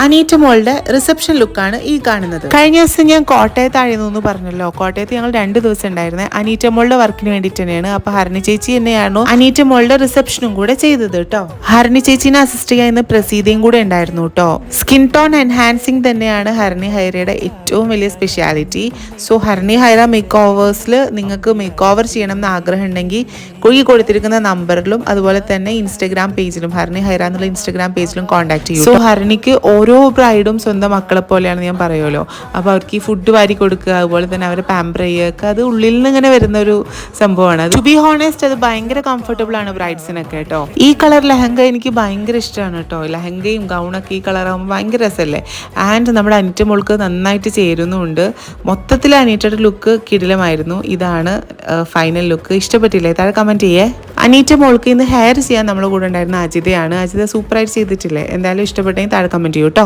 അനീറ്റ മോളുടെ റിസപ്ഷൻ ലുക്കാണ് ഈ കാണുന്നത്. കഴിഞ്ഞ ദിവസം ഞാൻ കോട്ടയത്തായിരുന്നു എന്ന് പറഞ്ഞല്ലോ. കോട്ടയത്ത് ഞങ്ങൾ 2 ദിവസം ഉണ്ടായിരുന്നത് അനീറ്റ മോളുടെ വർക്കിന് വേണ്ടിയിട്ട് തന്നെയാണ്. അപ്പൊ ഹരണി ചേച്ചി തന്നെയാണോ അനീറ്റ മോളുടെ റിസപ്ഷനും കൂടെ ചെയ്തത് കേട്ടോ. ഹരണി ചേച്ചിനെ അസിസ്റ്റ് ചെയ്യാൻ പ്രസീതയും കൂടെ ഉണ്ടായിരുന്നു കേട്ടോ. സ്കിൻ ടോൺ എൻഹാൻസിങ് തന്നെയാണ് ഹരണി ഹൈറയുടെ ഏറ്റവും വലിയ സ്പെഷ്യാലിറ്റി. സോ ഹരണി ഹൈറ മേക്ക് ഓവേഴ്സിൽ നിങ്ങൾക്ക് മേക്ക് ഓവർ ചെയ്യണം എന്ന് ആഗ്രഹം ഉണ്ടെങ്കിൽ ഈ കൊടുത്തിരിക്കുന്ന നമ്പറിലും അതുപോലെ തന്നെ ഇൻസ്റ്റഗ്രാം പേജിലും ഹരണി ഹൈറ എന്നുള്ള ഇൻസ്റ്റഗ്രാം പേജിലും കോൺടാക്ട് ചെയ്യും. സോ ഹരണിക്ക് ഓരോ ബ്രൈഡും സ്വന്തം മക്കളെ പോലെയാണെന്ന് ഞാൻ പറയുമല്ലോ. അപ്പോൾ അവർക്ക് ഈ ഫുഡ് വാരി കൊടുക്കുക, അതുപോലെ തന്നെ അവരെ പാമ്പർ ചെയ്യുക, അത് ഉള്ളിൽ നിന്ന് ഇങ്ങനെ വരുന്ന ഒരു സംഭവമാണ്. ടു ബി ഹോണസ്റ്റ് അത് ഭയങ്കര കംഫർട്ടബിൾ ആണ് ബ്രൈഡ്സിനൊക്കെ കേട്ടോ. ഈ കളർ ലെഹങ്ക എനിക്ക് ഭയങ്കര ഇഷ്ടമാണ് കേട്ടോ. ലെഹങ്കയും ഗൗണൊക്കെ ഈ കളറാകുമ്പോൾ ഭയങ്കര രസമല്ലേ. ആൻഡ് നമ്മുടെ അനിറ്റ മോൾക്ക് നന്നായിട്ട് ചേരുന്നുമുണ്ട്. മൊത്തത്തിൽ അനീറ്റയുടെ ലുക്ക് കിടിലമായിരുന്നു. ഇതാണ് ഫൈനൽ ലുക്ക്. ഇഷ്ടപ്പെട്ടില്ലേ? താഴെ കമൻറ്റ് ചെയ്യേ. അനീറ്റ മോൾക്ക് ഇന്ന് ഹെയർ ചെയ്യാൻ നമ്മുടെ കൂടെ ഉണ്ടായിരുന്ന അജിതയാണ്. അജിത സൂപ്പറായിട്ട് ചെയ്തിട്ടില്ലേ? എന്തായാലും ഇഷ്ടപ്പെട്ടെങ്കിൽ താഴെ കമൻറ്റ് ചെയ്യൂ കേട്ടോ.